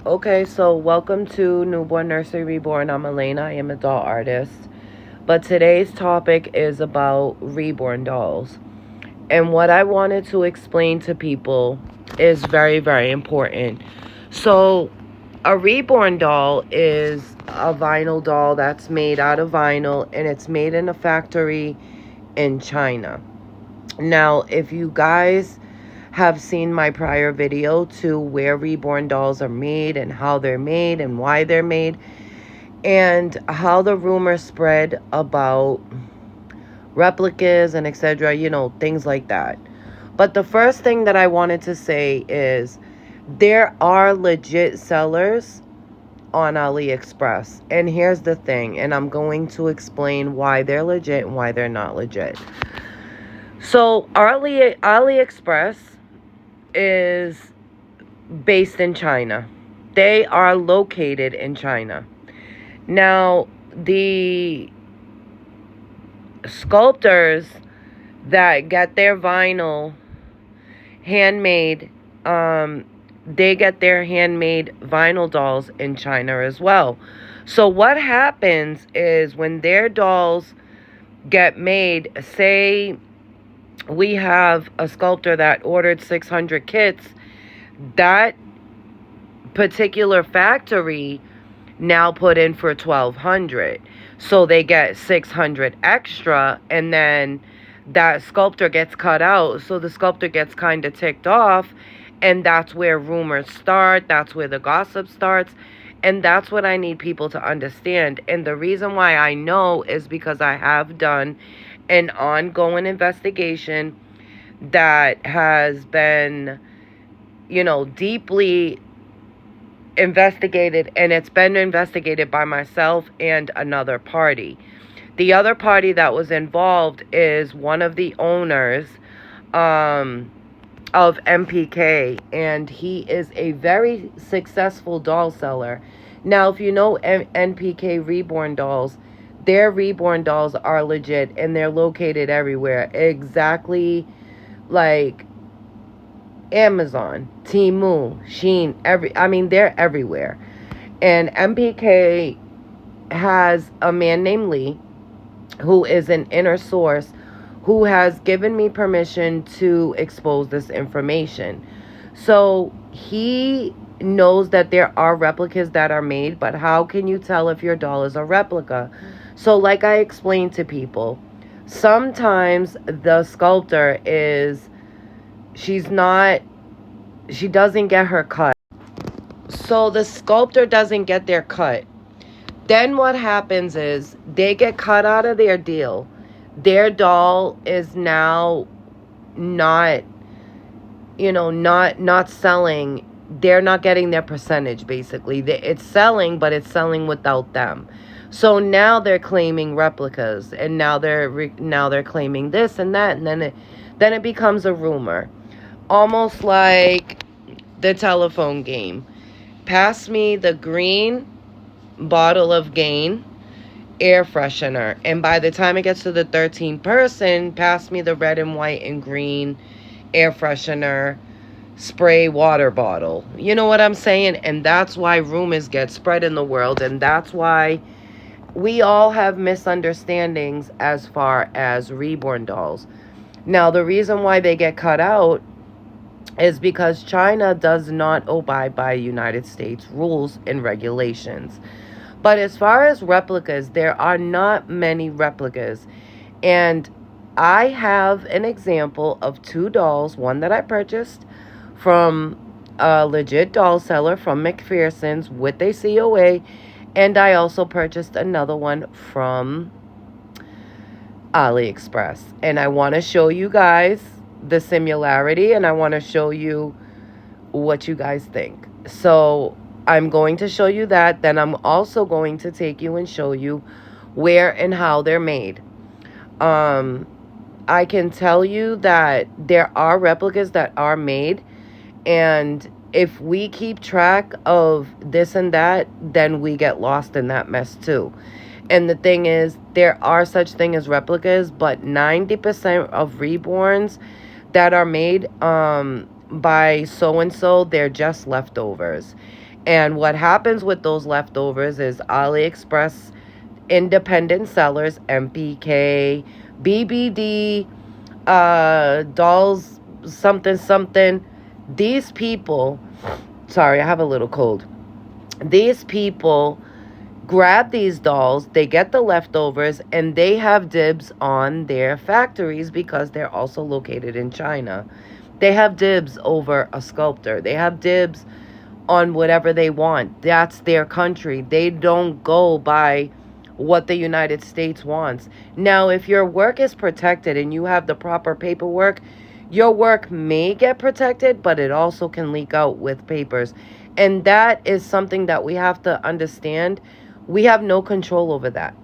Okay, so welcome to Newborn Nursery Reborn. I'm Elena. I am a doll artist. But today's topic is about reborn dolls. And what I wanted to explain to people is very, very important. So, a reborn doll is a vinyl doll that's made out of vinyl, and it's made in a factory in China. Now, if you guys have seen my prior video to where reborn dolls are made and how they're made and why they're made and how the rumors spread about replicas and etc., things like that. But the first thing that I wanted to say is there are legit sellers on AliExpress. And here's the thing, and I'm going to explain why they're legit and why they're not legit. So AliExpress is based in China. They are located in China. Now, the sculptors that get their vinyl handmade, they get their handmade vinyl dolls in China as well. So what happens is when their dolls get made, say we have a sculptor that ordered 600 kits, that particular factory now put in for 1,200. So they get 600 extra, and then that sculptor gets cut out. So the sculptor gets kind of ticked off, and that's where rumors start. That's where the gossip starts. And that's what I need people to understand. And the reason why I know is because I have done an ongoing investigation that has been, deeply investigated, and it's been investigated by myself and another party. The other party that was involved is one of the owners of MPK, and he is a very successful doll seller. Now, if you know NPK Reborn dolls, their reborn dolls are legit, and they're located everywhere. Exactly like Amazon, Temu, Shein, they're everywhere. And MPK has a man named Lee, who is an inner source, who has given me permission to expose this information. So he knows that there are replicas that are made, but how can you tell if your doll is a replica? So like I explained to people, sometimes the sculptor she doesn't get her cut. So the sculptor doesn't get their cut. Then what happens is they get cut out of their deal. Their doll is now not selling. They're not getting their percentage, basically. It's selling, but it's selling without them. So now they're claiming replicas, and now they're claiming this and that, and then it becomes a rumor, almost like the telephone game. Pass me the green bottle of Gain air freshener, and by the time it gets to the 13th person, pass me the red and white and green air freshener spray water bottle. You know what I'm saying? And that's why rumors get spread in the world, and that's why we all have misunderstandings as far as reborn dolls. Now, the reason why they get cut out is because China does not abide by United States rules and regulations. But as far as replicas, there are not many replicas. And I have an example of 2 dolls, one that I purchased from a legit doll seller from McPherson's with a COA, and I also purchased another one from AliExpress. And I want to show you guys the similarity, and I want to show you what you guys think. So I'm going to show you that. Then I'm also going to take you and show you where and how they're made. I can tell you that there are replicas that are made, and if we keep track of this and that, then we get lost in that mess too. And the thing is, there are such thing as replicas, but 90% of reborns that are made by so-and-so, they're just leftovers. And what happens with those leftovers is AliExpress independent sellers, MPK, BBD, dolls, something, something. These people, sorry, I have a little cold. These people grab these dolls, they get the leftovers, and they have dibs on their factories because they're also located in China. They have dibs over a sculptor. They have dibs on whatever they want. That's their country. They don't go by what the United States wants. Now, if your work is protected and you have the proper paperwork, your work may get protected, but it also can leak out with papers. And that is something that we have to understand. We have no control over that.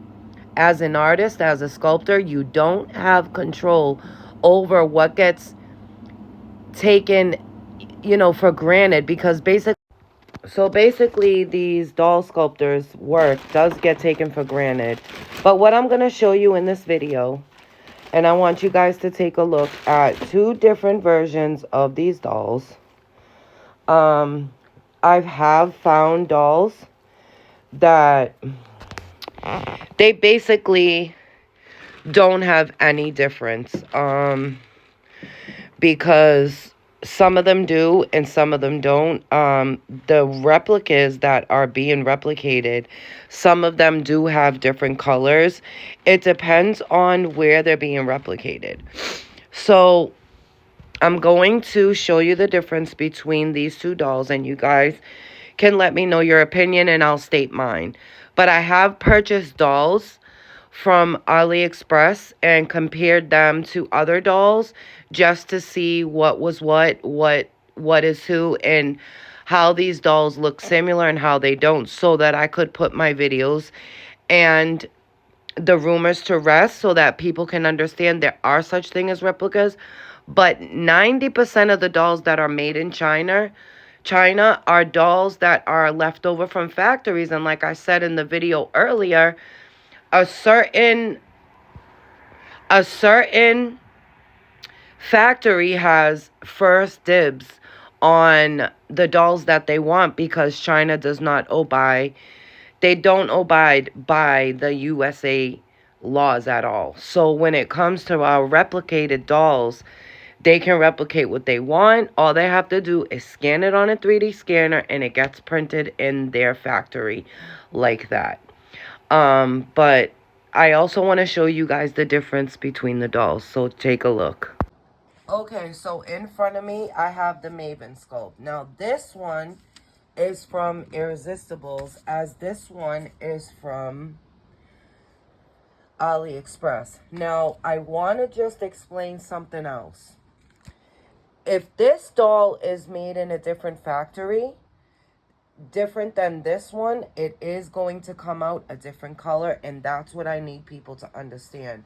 As an artist, as a sculptor, you don't have control over what gets taken, for granted, because basically these doll sculptors' work does get taken for granted. But what I'm going to show you in this video, and I want you guys to take a look at two different versions of these dolls. I have found dolls that they basically don't have any difference. Because some of them do and some of them don't. The replicas that are being replicated, some of them do have different colors. It depends on where they're being replicated. So I'm going to show you the difference between these two dolls, and you guys can let me know your opinion and I'll state mine. But I have purchased dolls from AliExpress and compared them to other dolls just to see what was what is who, and how these dolls look similar and how they don't, so that I could put my videos and the rumors to rest, so that people can understand there are such thing as replicas. But 90% of the dolls that are made in China are dolls that are left over from factories. And like I said in the video earlier, a certain factory has first dibs on the dolls that they want, because China does not abide by the USA laws at all. So when it comes to our replicated dolls, they can replicate what they want. All they have to do is scan it on a 3D scanner and it gets printed in their factory like that. But I also want to show you guys the difference between the dolls. So take a look. Okay, so in front of me, I have the Maven sculpt. Now, this one is from Irresistibles, as this one is from AliExpress. Now, I want to just explain something else. If this doll is made in a different factory, different than this one, it is going to come out a different color, and that's what I need people to understand.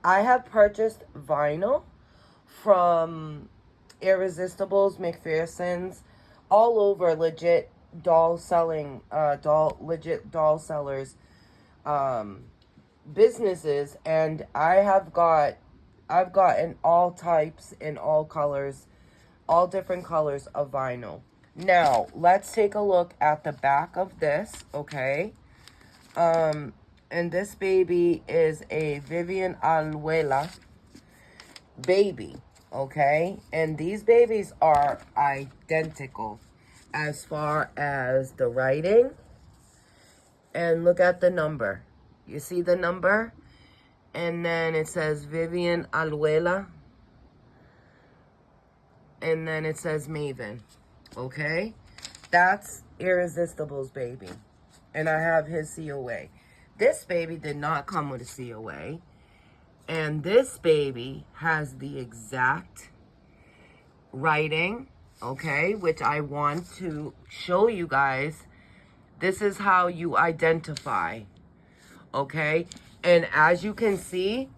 I have purchased vinyl from Irresistibles, McPherson's, all over legit doll selling, legit doll sellers, businesses, and I've gotten all types and all colors, all different colors of vinyl. Now, let's take a look at the back of this, okay? And this baby is a Vivian Aluela baby, okay? And these babies are identical as far as the writing. And look at the number. You see the number? And then it says Vivian Aluela. And then it says Maven. Okay? That's Irresistible's baby. And I have his COA. This baby did not come with a COA. And this baby has the exact writing, okay, which I want to show you guys. This is how you identify, okay? And as you can see,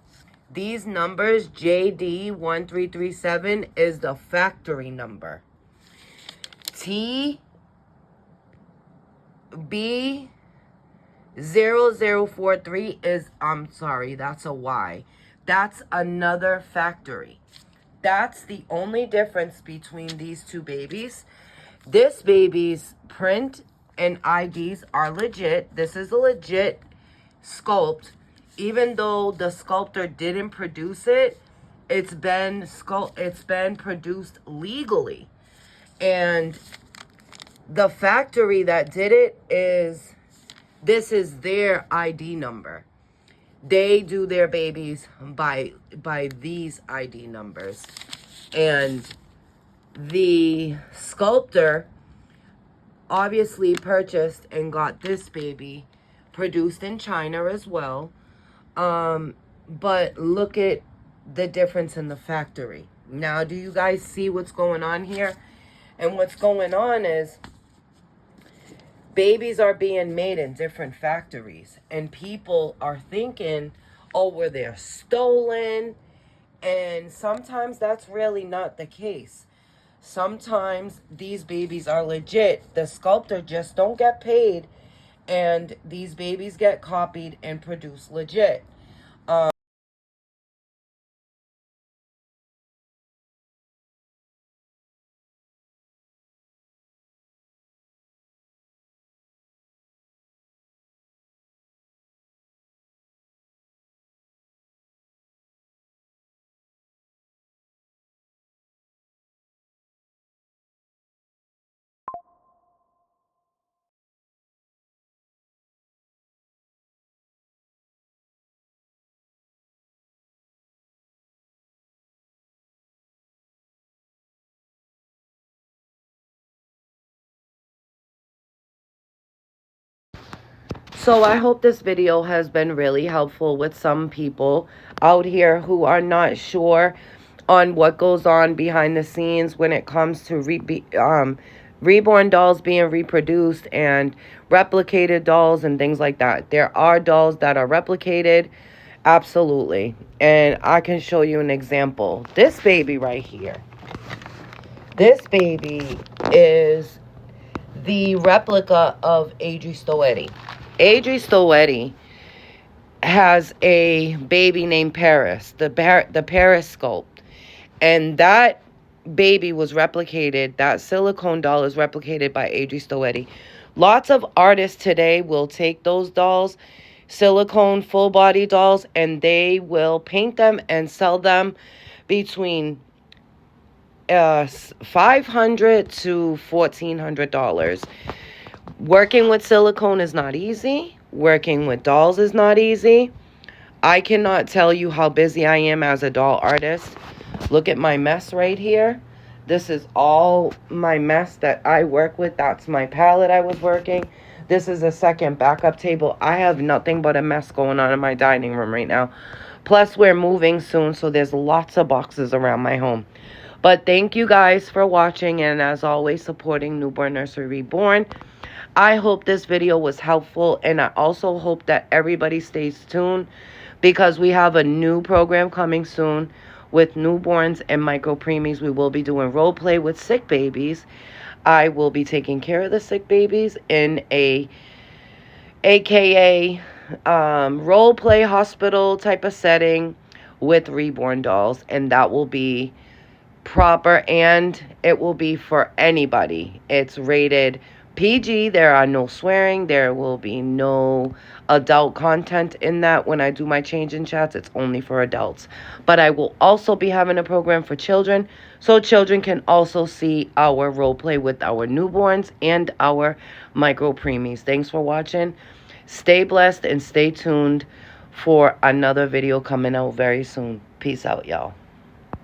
these numbers, JD1337 is the factory number. TB0043 is, I'm sorry, that's a Y. That's another factory. That's the only difference between these two babies. This baby's print and IDs are legit. This is a legit sculpt. Even though the sculptor didn't produce it, it's been produced legally. And the factory that did it this is their ID number. They do their babies by these ID numbers. And the sculptor obviously purchased and got this baby produced in China as well. But look at the difference in the factory. Now, do you guys see what's going on here? And what's going on is babies are being made in different factories, and people are thinking, oh, well, they're stolen. And sometimes that's really not the case. Sometimes these babies are legit. The sculptor just don't get paid, and these babies get copied and produced legit. So I hope this video has been really helpful with some people out here who are not sure on what goes on behind the scenes when it comes to reborn dolls being reproduced and replicated dolls and things like that. There are dolls that are replicated, absolutely. And I can show you an example. This baby right here. This baby is the replica of Adri Stoetti. Adri Stoetti has a baby named Paris, the Paris sculpt. And that baby was replicated, that silicone doll is replicated by Adri Stoetti. Lots of artists today will take those dolls, silicone full body dolls, and they will paint them and sell them between $500 to $1,400. Working with silicone is not easy. Working with dolls is not easy. I cannot tell you how busy I am as a doll artist. Look at my mess right here. This is all my mess that I work with. That's my palette I was working. This is a second backup table. I have nothing but a mess going on in my dining room right now. Plus, we're moving soon, so there's lots of boxes around my home. But thank you guys for watching, and as always, supporting Newborn Nursery Reborn. I hope this video was helpful, and I also hope that everybody stays tuned because we have a new program coming soon with newborns and micro preemies. We will be doing role play with sick babies. I will be taking care of the sick babies in AKA role play hospital type of setting with reborn dolls, and that will be proper, and it will be for anybody. It's rated PG. There are no swearing. There will be no adult content in that. When I do my change in chats, it's only for adults. But I will also be having a program for children, so children can also see our role play with our newborns and our micro preemies. Thanks for watching. Stay blessed and stay tuned for another video coming out very soon. Peace out, y'all.